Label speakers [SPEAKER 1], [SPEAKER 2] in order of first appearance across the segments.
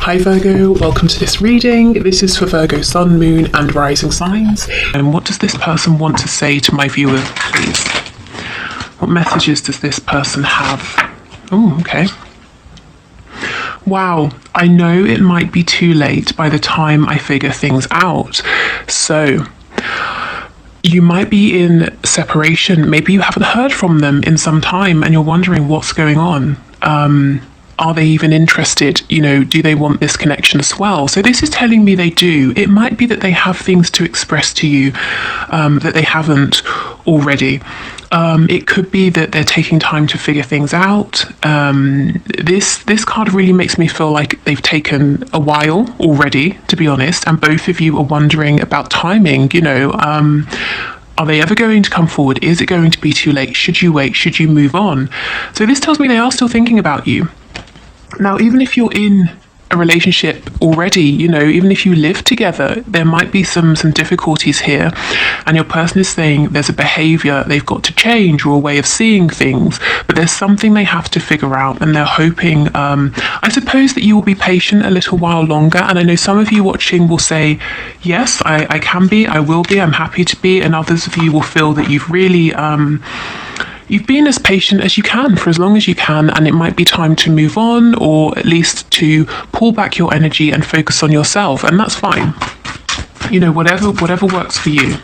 [SPEAKER 1] Hi Virgo, welcome to this reading. This is for Virgo Sun, Moon and Rising signs. And what does this person want to say to my viewer, please? What messages does this person have? Oh, okay. Wow, I know it might be too late by the time I figure things out. So, you might be in separation. Maybe you haven't heard from them in some time and you're wondering what's going on. Are they even interested? You know, do they want this connection as well? So this is telling me they do. It might be that they have things to express to you that they haven't already. It could be that they're taking time to figure things out. This card really makes me feel like they've taken a while already, to be honest, and both of you are wondering about timing, you know. Are they ever going to come forward? Is it going to be too late? Should you wait? Should you move on? So this tells me they are still thinking about you. Now, even if you're in a relationship already, you know, even if you live together, there might be some difficulties here, and your person is saying there's a behavior they've got to change or a way of seeing things, but there's something they have to figure out, and they're hoping, I suppose, that you will be patient a little while longer. And I know some of you watching will say, yes, I can be, I will be, I'm happy to be, and others of you will feel that you've really you've been as patient as you can for as long as you can, and it might be time to move on, or at least to pull back your energy and focus on yourself, and that's fine. You know, whatever works for you.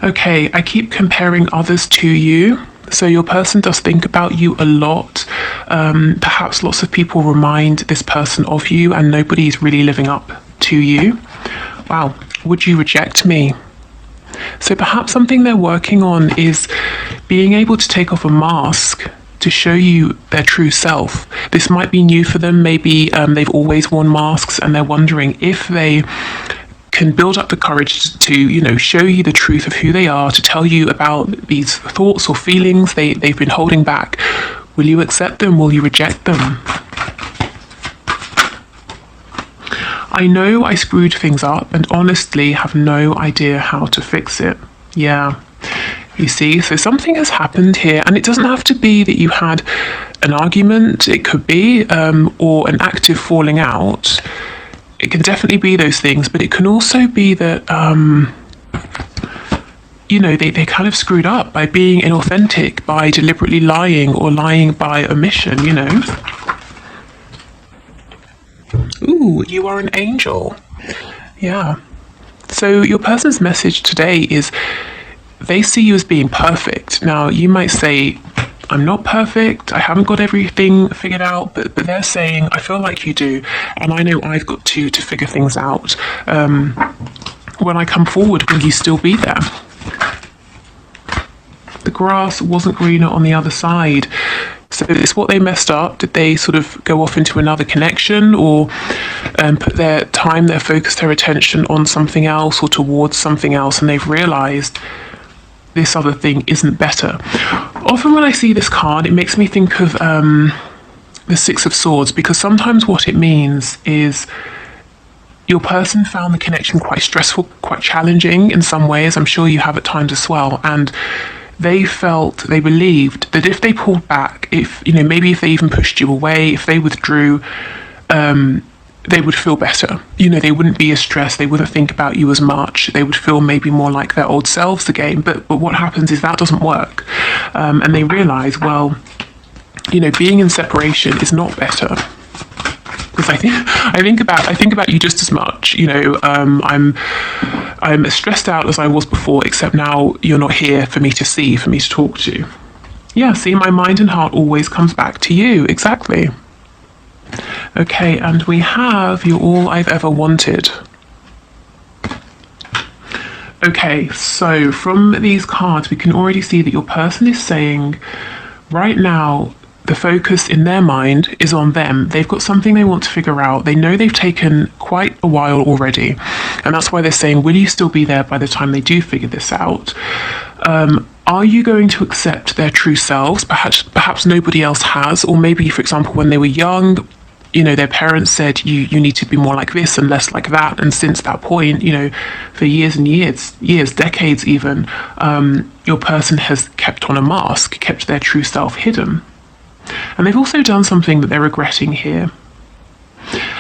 [SPEAKER 1] Okay, I keep comparing others to you. So your person does think about you a lot. Perhaps lots of people remind this person of you, and nobody is really living up to you. Wow, would you reject me? So perhaps something they're working on is being able to take off a mask to show you their true self. This might be new for them. Maybe they've always worn masks and they're wondering if they can build up the courage to, you know, show you the truth of who they are, to tell you about these thoughts or feelings they've been holding back. Will you accept them? Will you reject them? I know I screwed things up and honestly have no idea how to fix it. Yeah, you see, so something has happened here, and it doesn't have to be that you had an argument. It could be, or an active falling out. It can definitely be those things, but it can also be that, you know, they kind of screwed up by being inauthentic, by deliberately lying, or lying by omission, you know. Ooh, you are an angel. Yeah. So your person's message today is they see you as being perfect. Now, you might say, I'm not perfect, I haven't got everything figured out, but they're saying, I feel like you do, and I know I've got to figure things out. When I come forward, will you still be there? The grass wasn't greener on the other side. So it's what they messed up. Did they sort of go off into another connection, or put their time, their focus, their attention on something else or towards something else, and they've realized this other thing isn't better? Often when I see this card, it makes me think of the Six of Swords, because sometimes what it means is your person found the connection quite stressful, quite challenging in some ways. I'm sure you have at times as well. And they believed that if they pulled back, if, you know, maybe if they even pushed you away, if they withdrew, they would feel better. You know, they wouldn't be as stressed, they wouldn't think about you as much, they would feel maybe more like their old selves again. But what happens is that doesn't work. And they realize, well, you know, being in separation is not better. Because I think about you just as much. You know, I'm as stressed out as I was before, except now you're not here for me to see, for me to talk to. Yeah, see, my mind and heart always comes back to you. Exactly. Okay, and we have You're All I've Ever Wanted. Okay, so from these cards, we can already see that your person is saying, right now, the focus in their mind is on them. They've got something they want to figure out. They know they've taken quite a while already. And that's why they're saying, will you still be there by the time they do figure this out? Are you going to accept their true selves? Perhaps nobody else has. Or maybe, for example, when they were young, you know, their parents said, you need to be more like this and less like that. And since that point, you know, for years and years, decades even, your person has kept on a mask, kept their true self hidden. And they've also done something that they're regretting here.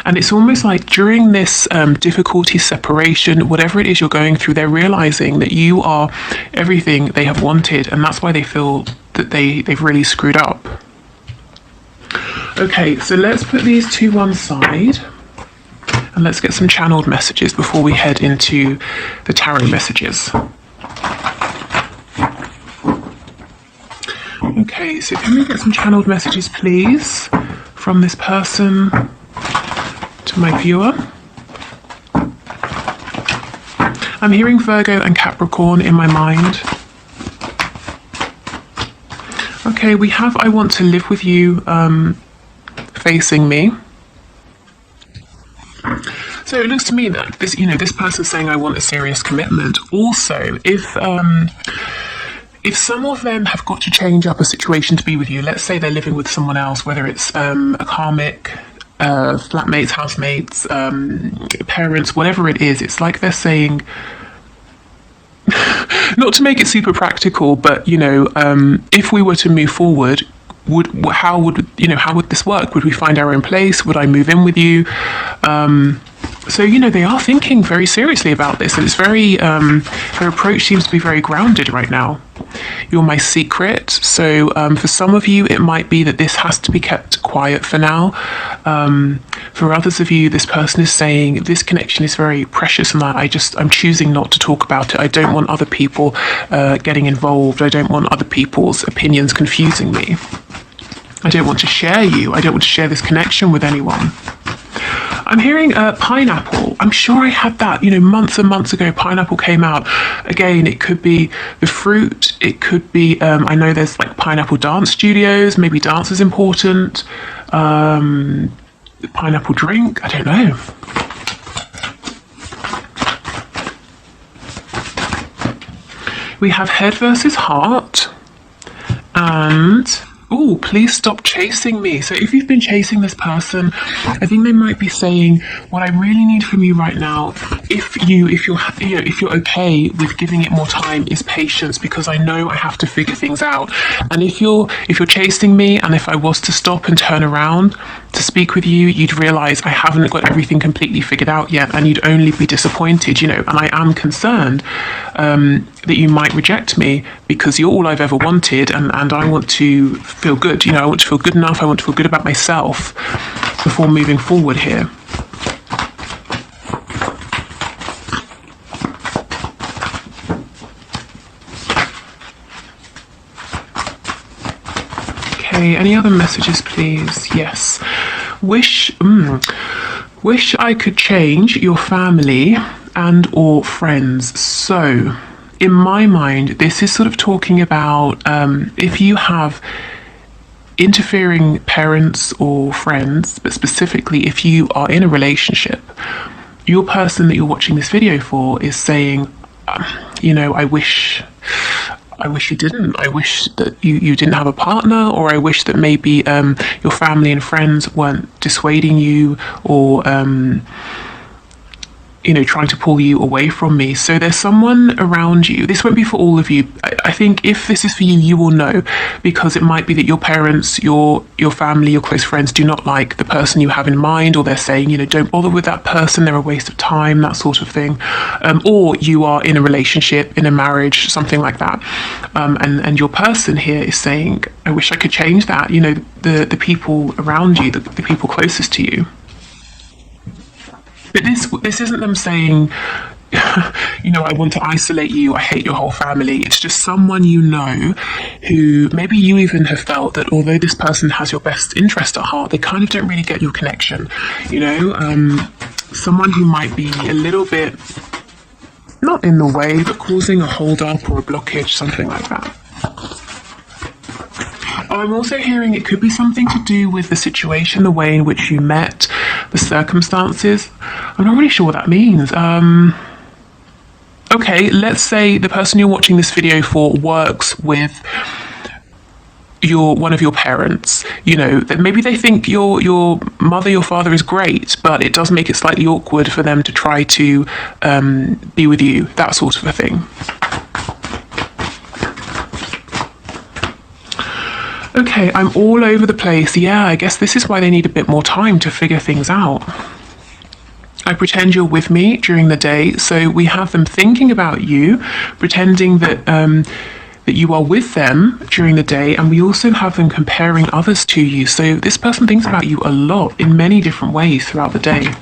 [SPEAKER 1] And it's almost like during this difficulty, separation, whatever it is you're going through, they're realizing that you are everything they have wanted, and that's why they feel that they've really screwed up. Okay, so let's put these to one side and let's get some channeled messages before we head into the tarot messages. Okay, so can we get some channeled messages, please, from this person to my viewer? I'm hearing Virgo and Capricorn in my mind. Okay, we have I want to live with you facing me. So it looks to me that this, this person's saying I want a serious commitment. Also, if some of them have got to change up a situation to be with you, let's say they're living with someone else, whether it's a karmic, flatmates, housemates, parents, whatever it is, it's like they're saying, not to make it super practical, but if we were to move forward, how would this work? Would we find our own place? Would I move in with you? So they are thinking very seriously about this, and it's very their approach seems to be very grounded right now. You're my secret. So for some of you, it might be that this has to be kept quiet for now. For others of you, this person is saying this connection is very precious and that I'm choosing not to talk about it. I don't want other people getting involved. I don't want other people's opinions confusing me. I don't want to share you. I don't want to share this connection with anyone. I'm hearing pineapple. I'm sure I had that, months and months ago. Pineapple came out. Again, it could be the fruit. It could be, I know there's like pineapple dance studios. Maybe dance is important. Pineapple drink. I don't know. We have head versus heart. And oh, please stop chasing me. So if you've been chasing this person, I think they might be saying, what I really need from you right now, if you're okay with giving it more time, is patience, because I know I have to figure things out. And if you're chasing me, and if I was to stop and turn around to speak with you, you'd realize I haven't got everything completely figured out yet, and you'd only be disappointed, and I am concerned that you might reject me because you're all I've ever wanted, and I want to feel good, I want to feel good enough, I want to feel good about myself before moving forward here. Okay, any other messages, please? Yes. Wish I could change your family and or friends. So, in my mind, this is sort of talking about if you have interfering parents or friends, but specifically if you are in a relationship, your person that you're watching this video for is saying, I wish you didn't. I wish that you didn't have a partner, or I wish that maybe your family and friends weren't dissuading you or trying to pull you away from me. So there's someone around you. This won't be for all of you. I think if this is for you, you will know, because it might be that your parents, your family, your close friends do not like the person you have in mind, or they're saying, don't bother with that person, they're a waste of time, that sort of thing. Or you are in a relationship, in a marriage, something like that. And your person here is saying, I wish I could change that. The people around you, the people closest to you. But this isn't them saying, I want to isolate you, I hate your whole family. It's just someone who maybe you even have felt that although this person has your best interest at heart, they kind of don't really get your connection. Someone who might be a little bit, not in the way, but causing a hold up or a blockage, something like that. I'm also hearing it could be something to do with the situation, the way in which you met, the circumstances. I'm not really sure what that means. Okay, let's say the person you're watching this video for works with one of your parents. That maybe they think your mother, your father is great, but it does make it slightly awkward for them to try to be with you, that sort of a thing. Okay, I'm all over the place. Yeah, I guess this is why they need a bit more time to figure things out. I pretend you're with me during the day. So we have them thinking about you, pretending that that you are with them during the day, and we also have them comparing others to you. So this person thinks about you a lot in many different ways throughout the day.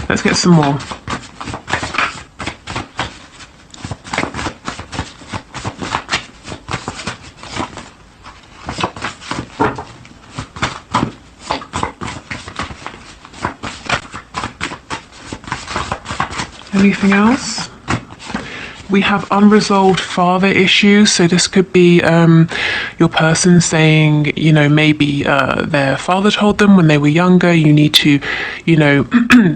[SPEAKER 1] Let's get some more. Anything else? We have unresolved father issues. So this could be your person saying, you know, maybe their father told them when they were younger, you need to, you know,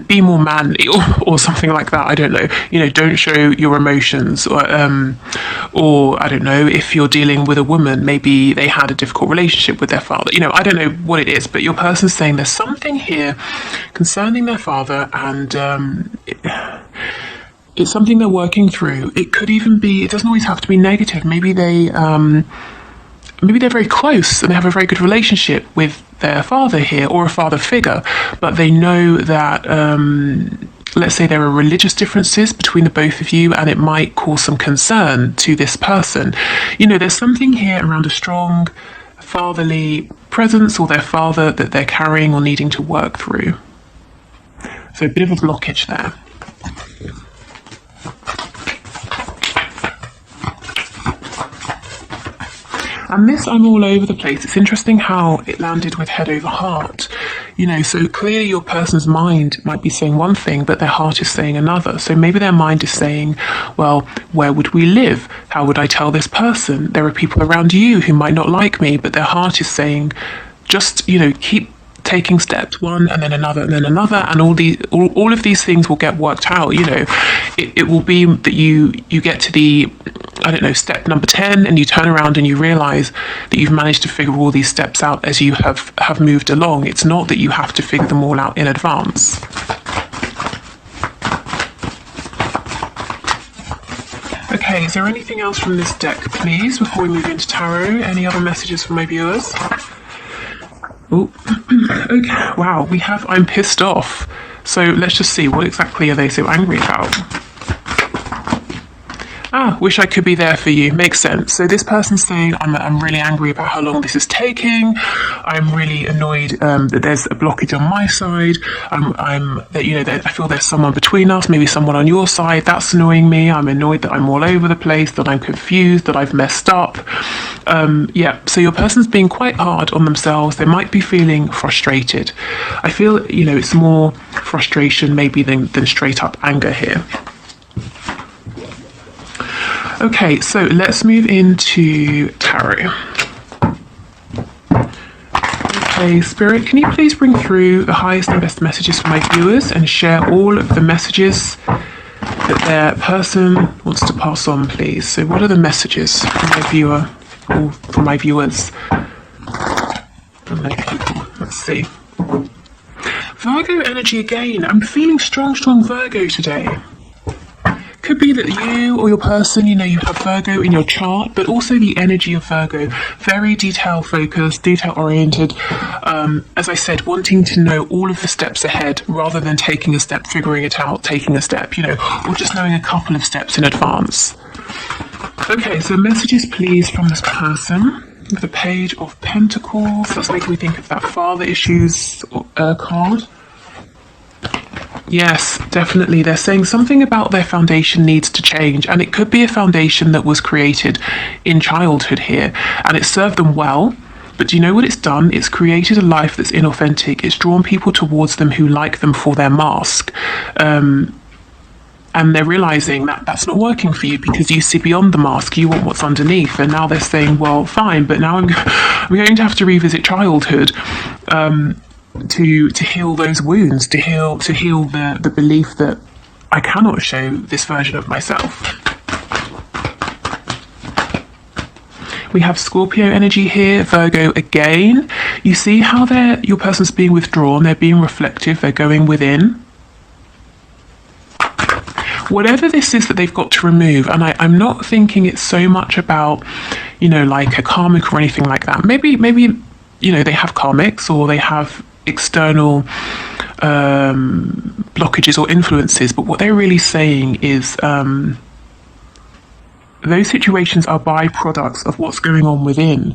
[SPEAKER 1] be more manly, or something like that. I don't know. You know, don't show your emotions, or I don't know, if you're dealing with a woman, maybe they had a difficult relationship with their father. You know, I don't know what it is, but your person's saying there's something here concerning their father, and it's something they're working through. It could even be, it doesn't always have to be negative. Maybe they're very close and they have a very good relationship with their father here, or a father figure, but they know that, let's say there are religious differences between the both of you, and it might cause some concern to this person. You know, there's something here around a strong fatherly presence, or their father that they're carrying or needing to work through. So a bit of a blockage there. And this, I'm all over the place. It's interesting how it landed with head over heart. You know, so clearly your person's mind might be saying one thing, but their heart is saying another. So maybe their mind is saying, well, where would we live? How would I tell this person? There are people around you who might not like me, but their heart is saying, just, you know, keep taking steps, one and then another and then another, and all of these things will get worked out. You know, it will be that you get to the, I don't know, step number 10, and you turn around and you realize that you've managed to figure all these steps out as you have moved along. It's not that you have to figure them all out in advance. Okay, is there anything else from this deck, please, before we move into tarot? Any other messages from my viewers? Oh, okay, wow, we have I'm pissed off. So let's just see, what exactly are they so angry about? Wish I could be there for you. Makes sense. So this person's saying, I'm really angry about how long this is taking. I'm really annoyed that there's a blockage on my side. That I feel there's someone between us, maybe someone on your side. That's annoying me. I'm annoyed that I'm all over the place, that I'm confused, that I've messed up. So your person's being quite hard on themselves. They might be feeling frustrated. I feel, you know, it's more frustration maybe than straight up anger here. Okay, so let's move into tarot. Okay, Spirit, can you please bring through the highest and best messages for my viewers and share all of the messages that their person wants to pass on, please? So what are the messages from my viewer, or from my viewers? From my people. Let's see. Virgo energy again. I'm feeling strong Virgo today. Could be that you or your person, you know, you have Virgo in your chart, but also the energy of Virgo, very detail focused, detail oriented. As I said, wanting to know all of the steps ahead rather than taking a step, figuring it out, taking a step, you know, or just knowing a couple of steps in advance. Okay, so messages please from this person. The Page of Pentacles. That's making me think of that father issues card. Yes, definitely. They're saying something about their foundation needs to change, and it could be a foundation that was created in childhood here, and it served them well. But do you know what it's done? It's created a life that's inauthentic. It's drawn people towards them who like them for their mask. And they're realizing that that's not working for you because you see beyond the mask. You want what's underneath. And now they're saying, well, fine, but now I'm going to have to revisit childhood. To heal those wounds, to heal the belief that I cannot show this version of myself. We have Scorpio energy here, Virgo again. You see how your person's being withdrawn, they're being reflective, they're going within. Whatever this is that they've got to remove, and I'm not thinking it's so much about, you know, like a karmic or anything like that. Maybe, you know, they have karmics or they have external blockages or influences, but what they're really saying is those situations are byproducts of what's going on within.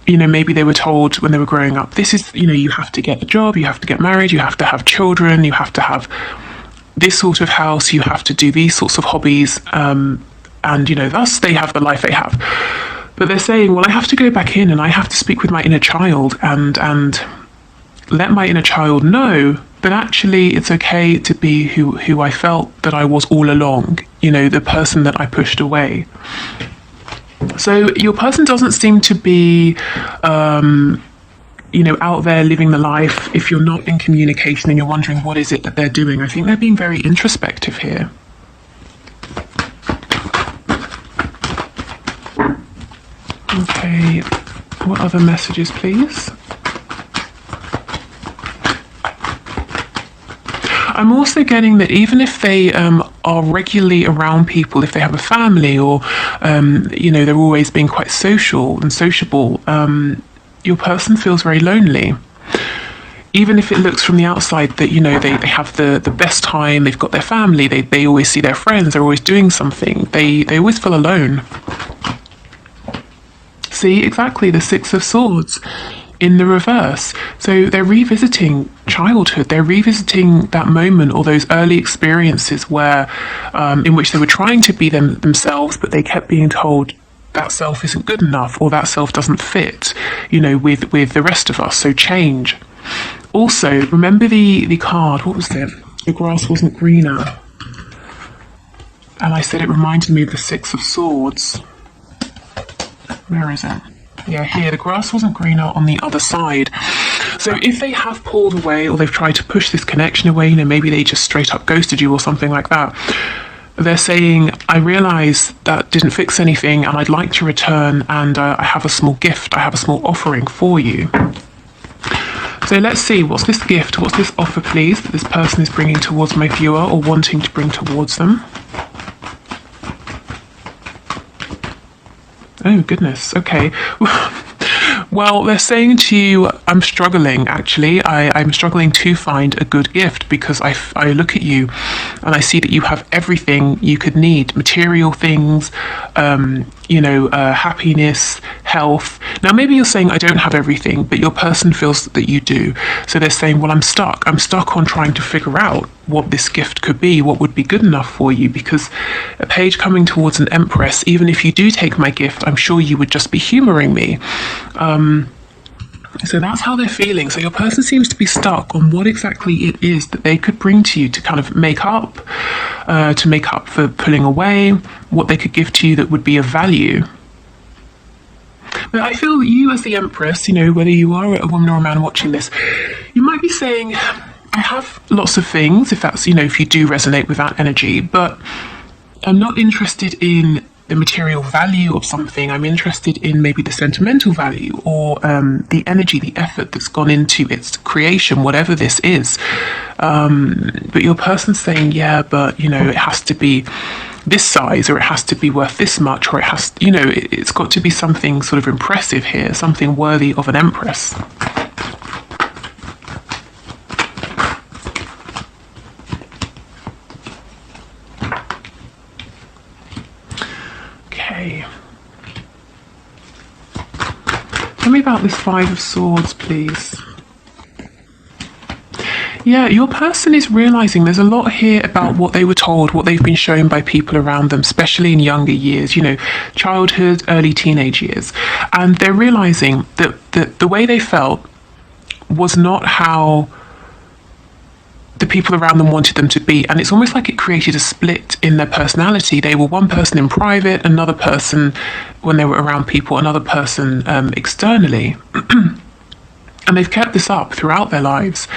[SPEAKER 1] You know, maybe they were told when they were growing up, this is, you know, you have to get a job, you have to get married, you have to have children, you have to have this sort of house, you have to do these sorts of hobbies, and, you know, thus they have the life they have. But they're saying, well, I have to go back in and I have to speak with my inner child and let my inner child know that actually it's okay to be who I felt that I was all along, you know, the person that I pushed away. So your person doesn't seem to be, you know, out there living the life. If you're not in communication and you're wondering what is it that they're doing, I think they're being very introspective here. Okay, what other messages, please? I'm also getting that even if they are regularly around people, if they have a family or, you know, they're always being quite social and sociable, your person feels very lonely. Even if it looks from the outside that, you know, they have the best time, they've got their family, they always see their friends, they're always doing something, they always feel alone. See, exactly, the Six of Swords in the reverse. So they're revisiting childhood, they're revisiting that moment or those early experiences where in which they were trying to be themselves, but they kept being told that self isn't good enough or that self doesn't fit, you know, with the rest of us, so change. Also, remember the card, what was it? The grass wasn't greener. And I said it reminded me of the Six of Swords. Where is it? Yeah, here, the grass wasn't greener on the other side. So if they have pulled away or they've tried to push this connection away, you know, maybe they just straight up ghosted you or something like that, they're saying, I realise that didn't fix anything and I'd like to return, and I have a small gift, I have a small offering for you. So let's see, what's this gift, what's this offer, please, that this person is bringing towards my viewer or wanting to bring towards them? Oh, goodness. Okay. Well, they're saying to you, I'm struggling, actually. I'm struggling to find a good gift because I look at you and I see that you have everything you could need. Material things, you know, happiness, health. Now, maybe you're saying I don't have everything, but your person feels that you do. So they're saying, well, I'm stuck. I'm stuck on trying to figure out what this gift could be, what would be good enough for you, because a page coming towards an Empress, even if you do take my gift, I'm sure you would just be humouring me. So that's how they're feeling. So your person seems to be stuck on what exactly it is that they could bring to you to kind of make up for pulling away, what they could give to you that would be of value. But I feel that you as the Empress, you know, whether you are a woman or a man watching this, you might be saying, I have lots of things, if that's, you know, if you do resonate with that energy, but I'm not interested in the material value of something. I'm interested in maybe the sentimental value or the energy, the effort that's gone into its creation, whatever this is. But your person's saying, yeah, but, you know, it has to be this size, or it has to be worth this much, or it has, you know, it's got to be something sort of impressive here, something worthy of an Empress. Okay. Tell me about this Five of Swords, please. Yeah, your person is realising there's a lot here about what they were told, what they've been shown by people around them, especially in younger years, you know, childhood, early teenage years. And they're realising that the way they felt was not how the people around them wanted them to be. And it's almost like it created a split in their personality. They were one person in private, another person when they were around people, another person externally. And they've kept this up throughout their lives.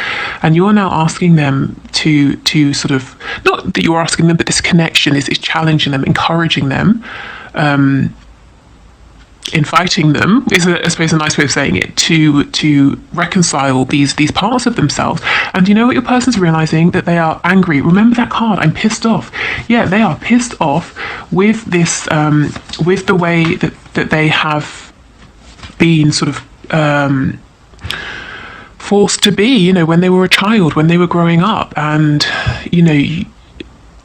[SPEAKER 1] And you're now asking them to sort of, not that you're asking them, but this connection is challenging them, encouraging them, inviting them, is I suppose a nice way of saying it, to reconcile these parts of themselves. And you know what your person's realizing? That they are angry. Remember that card, I'm pissed off. Yeah, they are pissed off with this, with the way that they have been sort of forced to be, when they were a child, when they were growing up. And,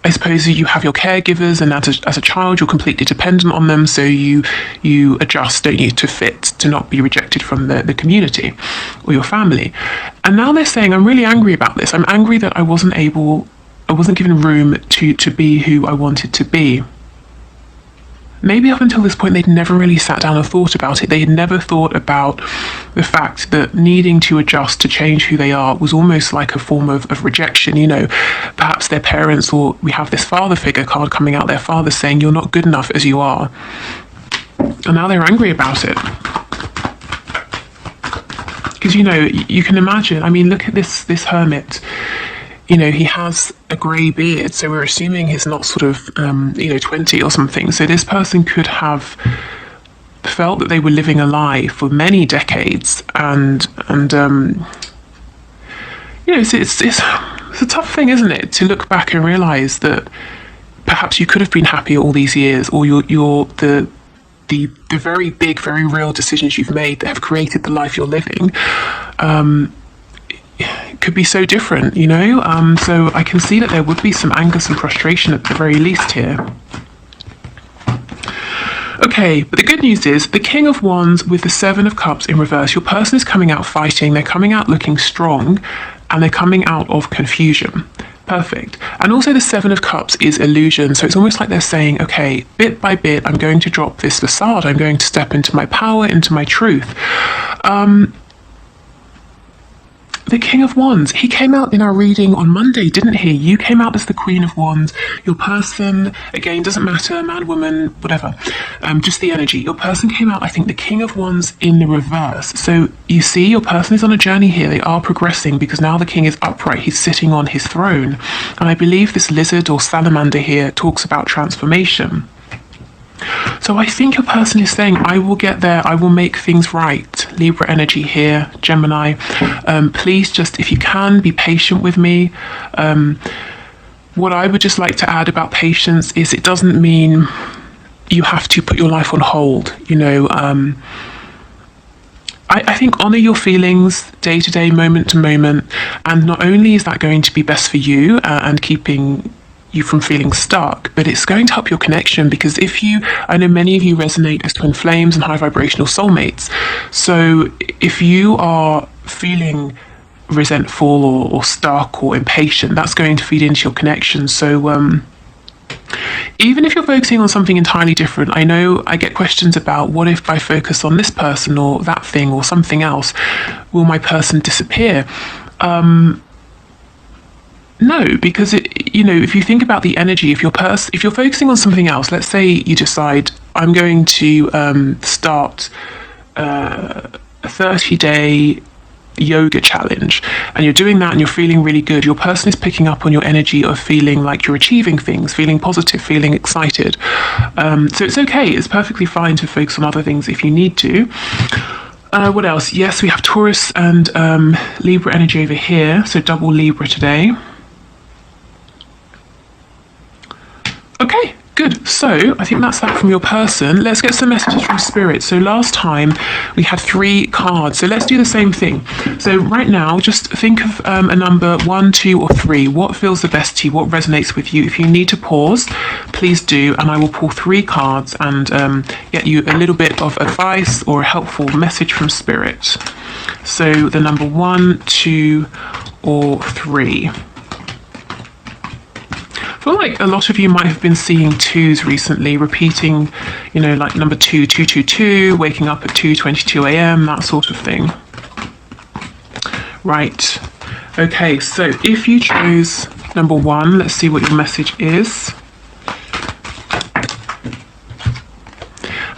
[SPEAKER 1] I suppose you have your caregivers, and as a child, you're completely dependent on them. So you adjust, don't you, to fit, to not be rejected from the community or your family. And now they're saying, I'm really angry about this. I'm angry that I wasn't given room to be who I wanted to be. Maybe up until this point, they'd never really sat down and thought about it. They had never thought about the fact that needing to adjust, to change who they are, was almost like a form of rejection. Perhaps their parents, or we have this father figure card coming out, their father saying, you're not good enough as you are. And now they're angry about it. Because, you can imagine, look at this hermit. He has a grey beard, so we're assuming he's not sort of, 20 or something. So this person could have felt that they were living a lie for many decades, and it's a tough thing, isn't it, to look back and realise that perhaps you could have been happy all these years, or the very big, very real decisions you've made that have created the life you're living. Could be so different, so I can see that there would be some anger, some frustration at the very least here. Okay, but the good news is the King of Wands with the Seven of Cups in reverse. Your person is coming out fighting, they're coming out looking strong, and they're coming out of confusion. Perfect. And also the Seven of Cups is illusion, so it's almost like they're saying, okay, bit by bit, I'm going to drop this facade, I'm going to step into my power, into my truth. The King of Wands, he came out in our reading on Monday, didn't he? You came out as the Queen of Wands. Your person, again, doesn't matter, man, woman, whatever, just the energy. Your person came out, I think, the King of Wands in the reverse. So you see, your person is on a journey here. They are progressing because now the King is upright. He's sitting on his throne. And I believe this lizard or salamander here talks about transformation. So I think your person is saying, I will get there, I will make things right. Libra energy here, Gemini. Please just, if you can, be patient with me. What I would just like to add about patience is it doesn't mean you have to put your life on hold. I think honour your feelings day to day, moment to moment. And not only is that going to be best for you and keeping you from feeling stuck, but it's going to help your connection, because I know many of you resonate as twin flames and high vibrational soulmates. So if you are feeling resentful or stuck or impatient, that's going to feed into your connection. So even if you're focusing on something entirely different, I know I get questions about, what if I focus on this person or that thing or something else, will my person disappear? No, because if you think about the energy, if you're focusing on something else, let's say you decide, I'm going to start a 30-day yoga challenge, and you're doing that and you're feeling really good, your person is picking up on your energy of feeling like you're achieving things, feeling positive, feeling excited. So it's okay, it's perfectly fine to focus on other things if you need to. What else? Yes, we have Taurus and Libra energy over here, so double Libra today. Okay, good. So I think that's that from your person. Let's get some messages from Spirit. So last time we had 3 cards, so let's do the same thing. So right now, just think of a number 1, 2, or 3. What feels the best to you? What resonates with you? If you need to pause, please do, and I will pull 3 cards and get you a little bit of advice or a helpful message from Spirit. So the number 1, 2, or 3. I feel like a lot of you might have been seeing 2s recently, repeating, like number 2, 2, 2, 2, waking up at 2:22 a.m., that sort of thing. Right. Okay, so if you chose number 1, let's see what your message is.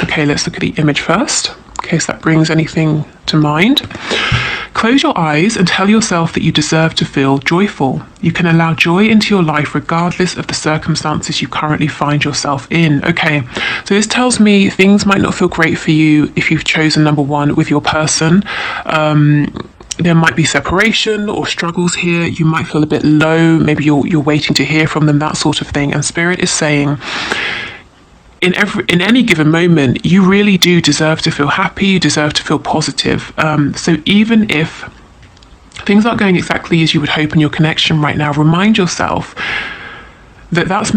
[SPEAKER 1] Okay, let's look at the image first, in case that brings anything to mind. Close your eyes and tell yourself that you deserve to feel joyful. You can allow joy into your life regardless of the circumstances you currently find yourself in. Okay, so this tells me things might not feel great for you if you've chosen number 1 with your person. There might be separation or struggles here. You might feel a bit low. Maybe you're waiting to hear from them, that sort of thing. And Spirit is saying, in any given moment, you really do deserve to feel happy, you deserve to feel positive. So even if things aren't going exactly as you would hope in your connection right now, remind yourself that that's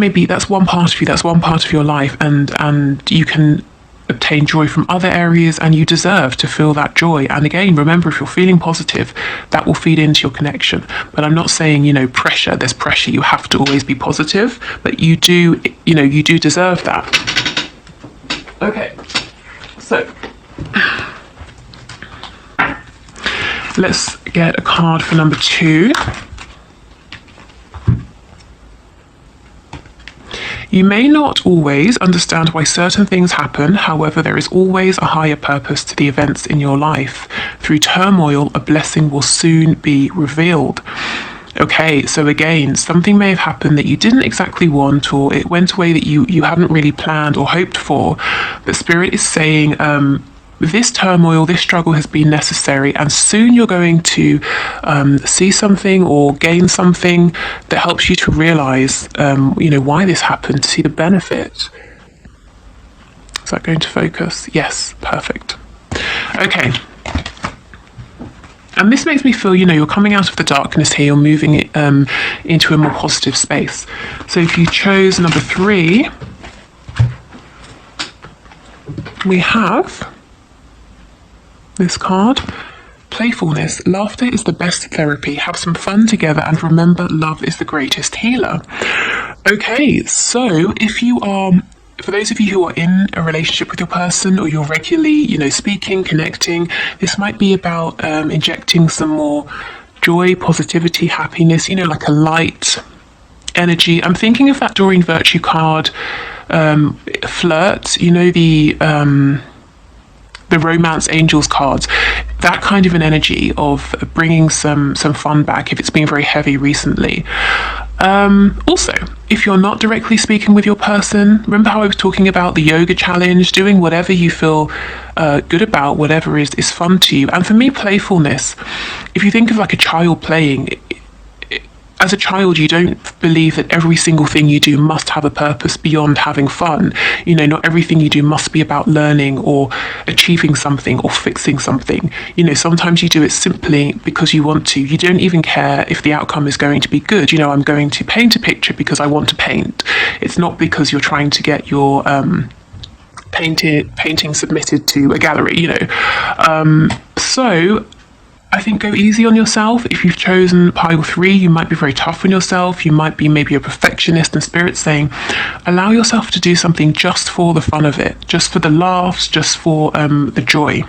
[SPEAKER 1] one part of you, that's one part of your life, and you can obtain joy from other areas, and you deserve to feel that joy. And again, remember, if you're feeling positive, that will feed into your connection. But I'm not saying, pressure, there's pressure, you have to always be positive, but you do deserve that. Okay, so let's get a card for number 2. You may not always understand why certain things happen, however, there is always a higher purpose to the events in your life. Through turmoil, a blessing will soon be revealed. Okay, so again, something may have happened that you didn't exactly want, or it went away that you hadn't really planned or hoped for, but Spirit is saying, this turmoil, this struggle has been necessary, and soon you're going to see something or gain something that helps you to realize, why this happened, see the benefit. Is that going to focus? Yes, perfect. Okay. And this makes me feel, you're coming out of the darkness here, you're moving it into a more positive space. So if you chose number 3, we have this card. Playfulness. Laughter is the best therapy. Have some fun together, and remember, love is the greatest healer. Okay, so if you are, for those of you who are in a relationship with your person, or you're regularly, speaking, connecting, this might be about injecting some more joy, positivity, happiness, like a light energy. I'm thinking of that Doreen Virtue card, flirt, the romance angels cards, that kind of an energy of bringing some fun back if it's been very heavy recently. Also, if you're not directly speaking with your person, remember how I was talking about the yoga challenge, doing whatever you feel good about, whatever is fun to you. And for me, playfulness, if you think of like a child playing, as a child, you don't believe that every single thing you do must have a purpose beyond having fun. Not everything you do must be about learning or achieving something or fixing something. Sometimes you do it simply because you want to. You don't even care if the outcome is going to be good. I'm going to paint a picture because I want to paint. It's not because you're trying to get your painting submitted to a gallery, So I think go easy on yourself. If you've chosen pile 3, you might be very tough on yourself. You might be maybe a perfectionist, and Spirit's saying, allow yourself to do something just for the fun of it, just for the laughs, just for the joy.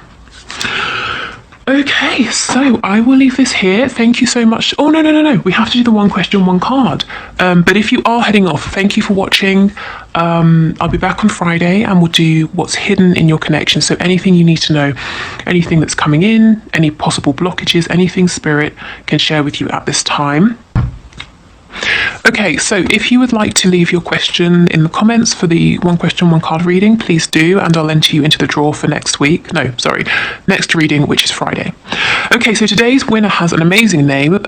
[SPEAKER 1] Okay, so I will leave this here. Thank you so much. Oh, no. We have to do the one question, one card. But if you are heading off, thank you for watching. I'll be back on Friday, and we'll do what's hidden in your connection. So anything you need to know, anything that's coming in, any possible blockages, anything Spirit can share with you at this time. Okay, so if you would like to leave your question in the comments for the one question, one card reading, please do, and I'll enter you into the draw for next reading, which is Friday. Okay, so today's winner has an amazing name,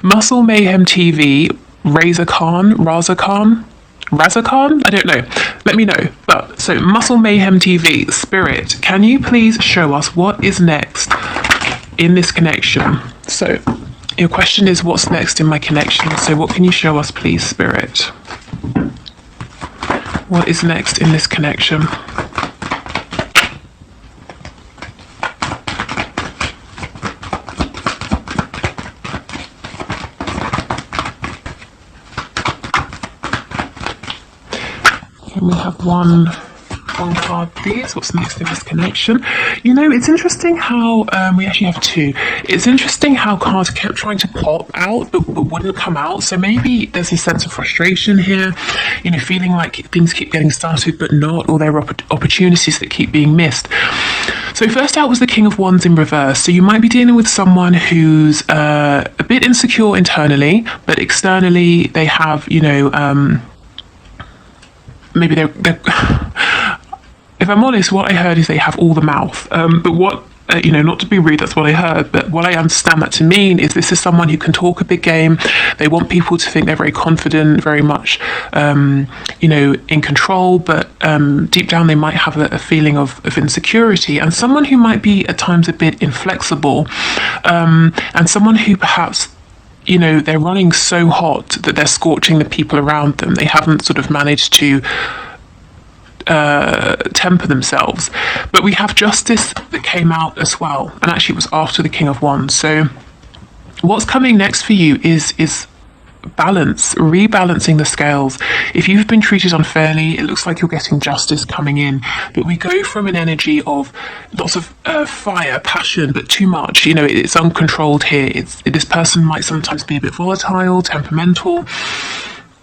[SPEAKER 1] Muscle Mayhem TV, Raza Khan, I don't know. Let me know. But so Muscle Mayhem TV, Spirit, can you please show us what is next in this connection? So your question is, what's next in my connection? So what can you show us, please, Spirit? What is next in this connection? Can we have one card, please? What's next in this connection? It's interesting how we actually have 2. It's interesting how cards kept trying to pop out but wouldn't come out. So maybe there's a sense of frustration here, feeling like things keep getting started but not, or there are opportunities that keep being missed. So first out was the King of Wands in reverse. So you might be dealing with someone who's a bit insecure internally, but externally they have, maybe they're if I'm honest, what I heard is they have all the mouth. But what not to be rude, that's what I heard, but what I understand that to mean is this is someone who can talk a big game. They want people to think they're very confident, very much, in control, but deep down they might have a feeling of insecurity, and someone who might be at times a bit inflexible, and someone who perhaps they're running so hot that they're scorching the people around them. They haven't sort of managed to temper themselves. But we have justice that came out as well, and actually it was after the King of Wands. So what's coming next for you is balance, rebalancing the scales. If you've been treated unfairly, it looks like you're getting justice coming in. But we go from an energy of lots of fire, passion, but too much. It's uncontrolled here. This person might sometimes be a bit volatile, temperamental.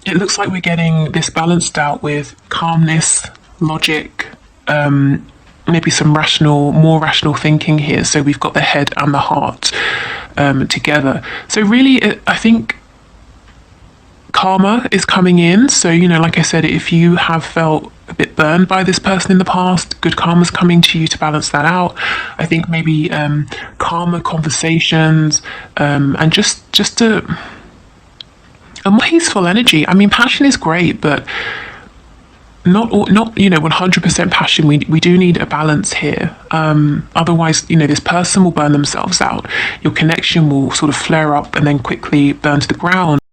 [SPEAKER 1] It looks like we're getting this balanced out with calmness, logic, maybe some more rational thinking here. So we've got the head and the heart together. So really, I think karma is coming in. So, like I said, if you have felt a bit burned by this person in the past, good karma's coming to you to balance that out. I think maybe calmer conversations, and just a more peaceful energy. I mean, passion is great, but not 100% passion. We do need a balance here. Otherwise, this person will burn themselves out. Your connection will sort of flare up and then quickly burn to the ground.